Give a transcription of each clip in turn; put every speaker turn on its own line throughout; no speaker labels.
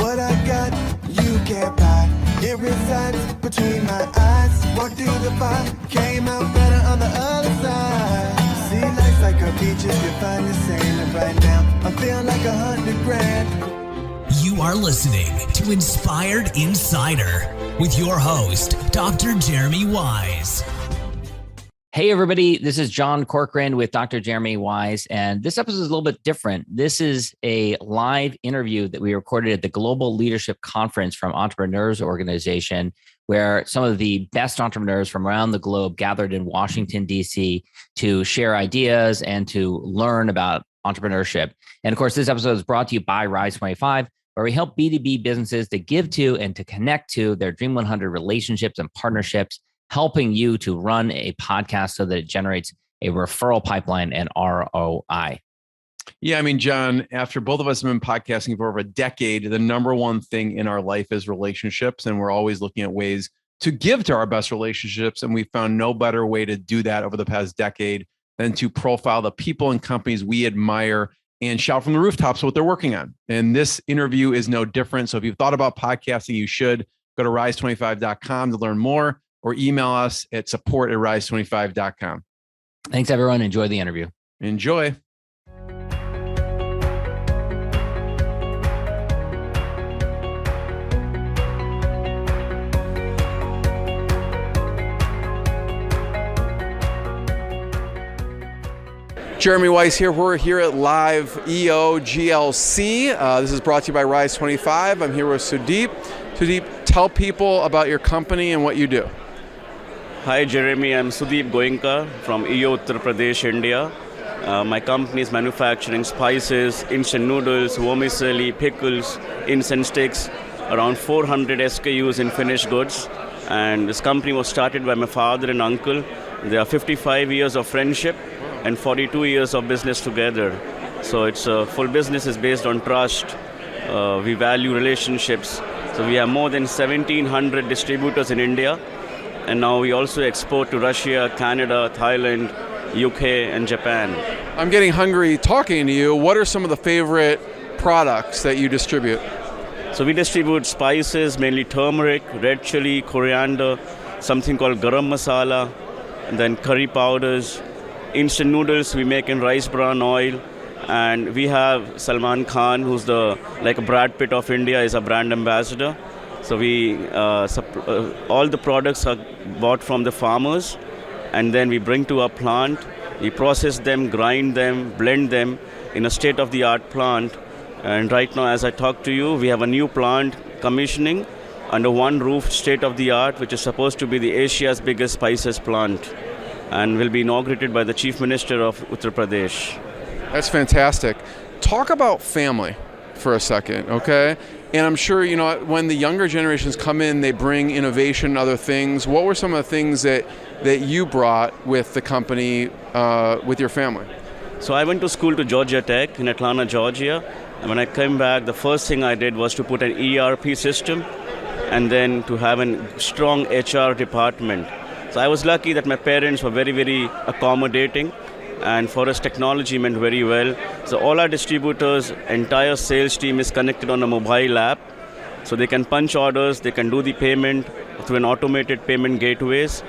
What I got, you can't buy. It resides between my eyes. Walked through the fire, came out better on the other side. See, life's like a beach if you find the sand. And right now, I'm feeling like 100 grand.
You are listening to Inspired Insider with your host, Dr. Jeremy Weisz.
Hey, everybody. This is John Corcoran with Dr. Jeremy Weisz, and this episode is a little bit different. This is a live interview that we recorded at the Global Leadership Conference from Entrepreneurs Organization, where some of the best entrepreneurs from around the globe gathered in Washington, D.C. to share ideas and to learn about entrepreneurship. And of course, this episode is brought to you by Rise 25, where we help B2B businesses to give to and to connect to their Dream 100 relationships and partnerships, helping you to run a podcast so that it generates a referral pipeline and ROI.
Yeah, I mean, John, after both of us have been podcasting for over a decade, the number one thing in our life is relationships. And we're always looking at ways to give to our best relationships. And we found no better way to do that over the past decade than to profile the people and companies we admire and shout from the rooftops what they're working on. And this interview is no different. So if you've thought about podcasting, you should go to rise25.com to learn more, or email us at support@rise25.com.
Thanks, everyone. Enjoy the interview.
Enjoy. Jeremy Weisz here. We're here at Live EOGLC. This is brought to you by Rise 25. I'm here with Sudeep. Sudeep, tell people about your company and what you do.
Hi Jeremy, I'm Sudeep Goenka from EO Uttar Pradesh, India. My company is manufacturing spices, instant noodles, vermicelli, pickles, instant sticks, around 400 SKUs in finished goods. And this company was started by my father and uncle. There are 55 years of friendship and 42 years of business together. So it's full business is based on trust. We value relationships. So we have more than 1,700 distributors in India. And now we also export to Russia, Canada, Thailand, UK, and Japan.
I'm getting hungry talking to you. What are some of the favorite products that you distribute?
So we distribute spices, mainly turmeric, red chili, coriander, something called garam masala, and then curry powders. Instant noodles we make in rice bran oil. And we have Salman Khan, who's like a Brad Pitt of India, is a brand ambassador. So we all the products are bought from the farmers, and then we bring to our plant. We process them, grind them, blend them in a state-of-the-art plant. And right now, as I talk to you, we have a new plant commissioning under one roof, state-of-the-art, which is supposed to be the Asia's biggest spices plant, and will be inaugurated by the Chief Minister of Uttar Pradesh.
That's fantastic. Talk about family for a second, okay? And I'm sure, when the younger generations come in, they bring innovation and other things. What were some of the things that you brought with the company, with your family?
So I went to school to Georgia Tech in Atlanta, Georgia. And when I came back, the first thing I did was to put an ERP system and then to have a strong HR department. So I was lucky that my parents were very, very accommodating. And for us, technology meant very well. So all our distributors, entire sales team is connected on a mobile app. So they can punch orders, they can do the payment through an automated payment gateways.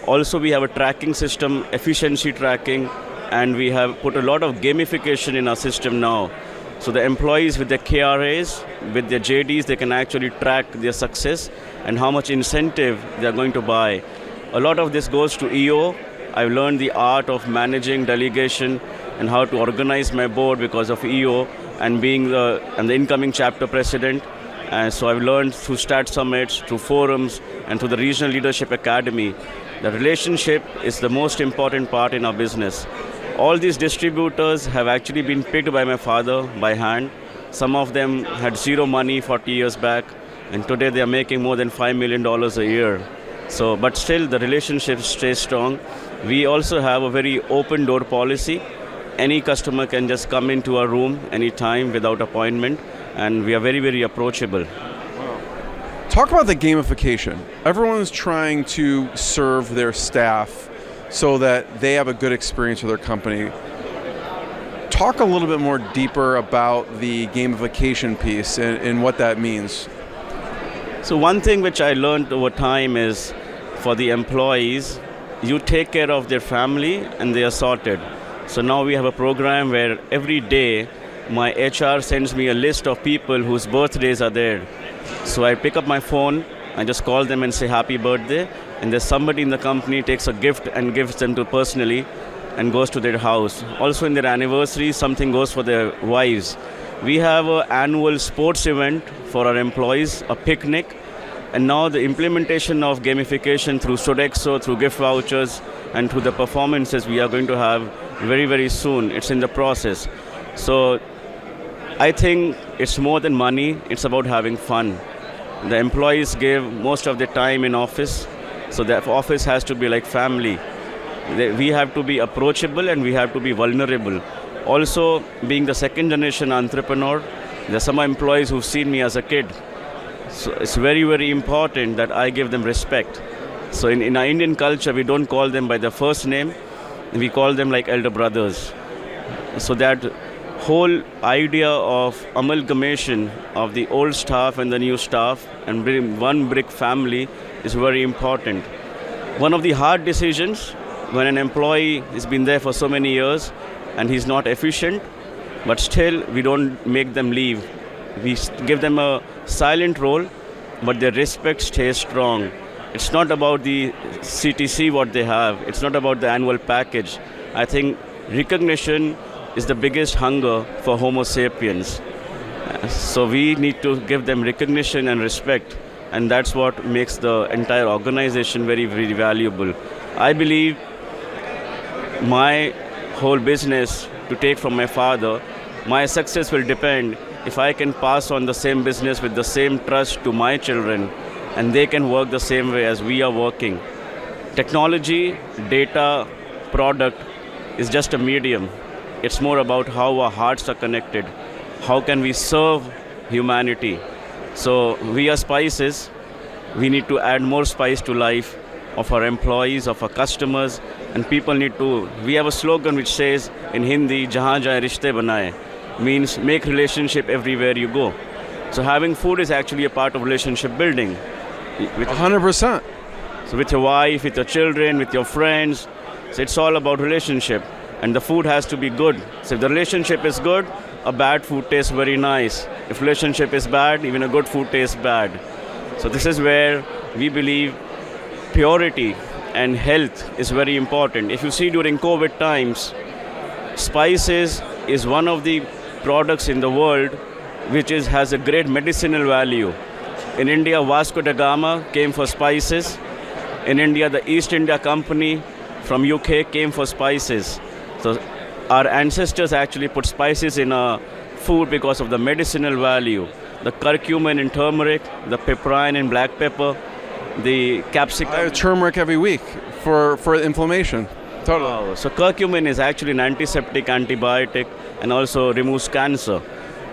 Also, we have a tracking system, efficiency tracking, and we have put a lot of gamification in our system now. So the employees with their KRAs, with their JDs, they can actually track their success and how much incentive they are going to buy. A lot of this goes to EO. I've learned the art of managing delegation and how to organize my board because of EO and being the incoming chapter president. And so I've learned through Stat Summits, through forums, and through the Regional Leadership Academy. The relationship is the most important part in our business. All these distributors have actually been picked by my father by hand. Some of them had zero money 40 years back, and today they are making more than $5 million a year. So, but still the relationship stays strong. We also have a very open door policy. Any customer can just come into our room anytime without appointment, and we are very, very approachable.
Wow. Talk about the gamification. Everyone's trying to serve their staff so that they have a good experience with their company. Talk a little bit more deeper about the gamification piece and what that means.
So one thing which I learned over time is for the employees, you take care of their family and they are sorted. So now we have a program where every day my HR sends me a list of people whose birthdays are there. So I pick up my phone, I just call them and say happy birthday, and there's somebody in the company takes a gift and gives them to personally and goes to their house. Also in their anniversary, something goes for their wives. We have an annual sports event for our employees, a picnic, and now the implementation of gamification through Sodexo, through gift vouchers, and through the performances we are going to have very, very soon. It's in the process. So I think it's more than money, it's about having fun. The employees give most of their time in office, so the office has to be like family. We have to be approachable and we have to be vulnerable. Also, being the second generation entrepreneur, there are some employees who've seen me as a kid. So it's very, very important that I give them respect. So in our Indian culture, we don't call them by their first name, we call them like elder brothers. So that whole idea of amalgamation of the old staff and the new staff and bring one big family is very important. One of the hard decisions when an employee has been there for so many years and he's not efficient, but still we don't make them leave. We give them a silent role, but their respect stays strong. It's not about the CTC what they have. It's not about the annual package. I think recognition is the biggest hunger for Homo sapiens. So we need to give them recognition and respect, and that's what makes the entire organization very, very valuable. I believe my whole business to take from my father, my success will depend if I can pass on the same business with the same trust to my children and they can work the same way as we are working. Technology, data, product is just a medium. It's more about how our hearts are connected. How can we serve humanity? So we are spices. We need to add more spice to life of our employees, of our customers, and people need to. We have a slogan which says in Hindi, "Jahan jaye rishte banaye," means make relationship everywhere you go. So having food is actually a part of relationship building.
100%.
So with your wife, with your children, with your friends, so it's all about relationship. And the food has to be good. So if the relationship is good, a bad food tastes very nice. If relationship is bad, even a good food tastes bad. So this is where we believe purity and health is very important. If you see during COVID times, spices is one of the products in the world which has a great medicinal value. In India, Vasco da Gama came for spices. In India, the East India Company from UK came for spices. So our ancestors actually put spices in our food because of the medicinal value. The curcumin in turmeric, the piperine in black pepper, the capsicum.
I have turmeric every week for inflammation. Totally.
Wow. So curcumin is actually an antiseptic, antibiotic, and also removes cancer.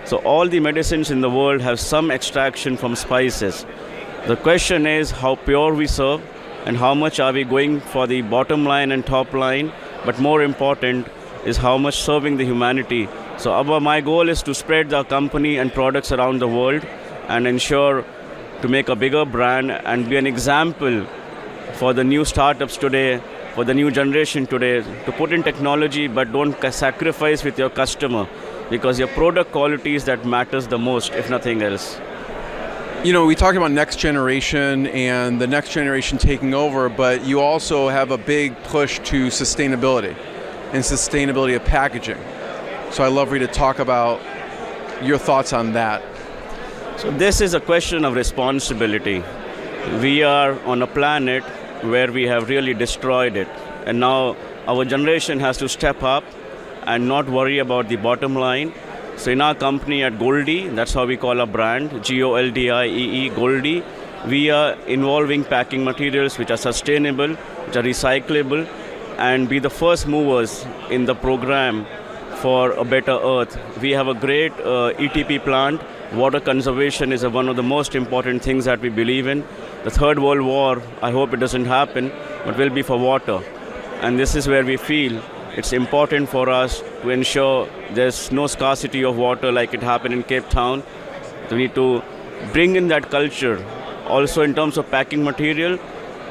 So all the medicines in the world have some extraction from spices. The question is how pure we serve and how much are we going for the bottom line and top line, but more important is how much serving the humanity. So my goal is to spread our company and products around the world and ensure to make a bigger brand and be an example for the new startups today, for the new generation today, to put in technology but don't sacrifice with your customer, because your product quality is that matters the most, if nothing else.
You know, we talk about next generation and the next generation taking over, but you also have a big push to sustainability and sustainability of packaging. So I'd love for you to talk about your thoughts on that.
So this is a question of responsibility. We are on a planet where we have really destroyed it. And now our generation has to step up and not worry about the bottom line. So in our company at Goldie, that's how we call our brand, Goldie, Goldie, we are involving packing materials which are sustainable, which are recyclable, and be the first movers in the program for a better earth. We have a great ETP plant. Water conservation is one of the most important things that we believe in. The Third World War, I hope it doesn't happen, but will be for water. And this is where we feel It's important for us to ensure there's no scarcity of water like it happened in Cape Town. We need to bring in that culture. Also in terms of packing material,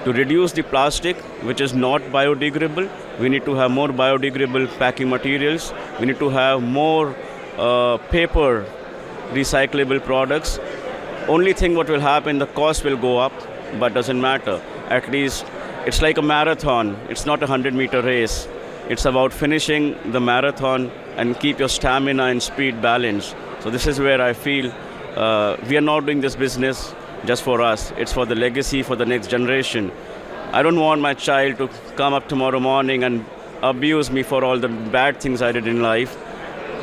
to reduce the plastic, which is not biodegradable, we need to have more biodegradable packing materials. We need to have more paper recyclable products. Only thing what will happen, the cost will go up, but doesn't matter. At least it's like a marathon. It's not a 100-meter race. It's about finishing the marathon and keep your stamina and speed balanced. So this is where I feel we are not doing this business just for us. It's for the legacy, for the next generation. I don't want my child to come up tomorrow morning and abuse me for all the bad things I did in life.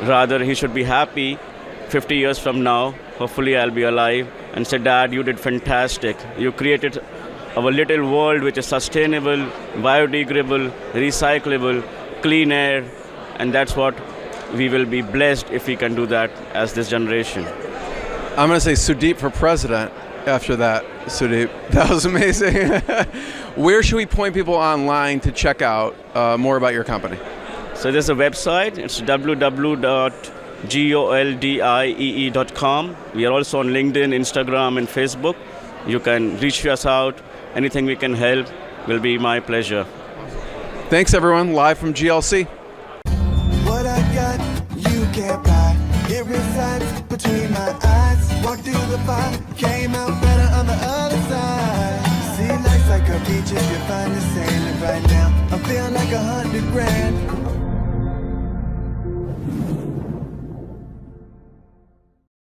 Rather, he should be happy 50 years from now. Hopefully, I'll be alive and say, Dad, you did fantastic. You created our little world which is sustainable, biodegradable, recyclable, clean air, and that's what we will be blessed if we can do that as this generation.
I'm going to say Sudeep for president after that, Sudeep. That was amazing. Where should we point people online to check out more about your company?
So there's a website. It's www.goldie.com. We are also on LinkedIn, Instagram, and Facebook. You can reach us out. Anything we can help will be my pleasure.
Thanks, everyone. Live from GLC.
What I got, you can't buy. It resides between my eyes. Walked through the fire, came out better on the other side. See, life's like a beach if you find the sailing right now. I'm feeling like 100 grand.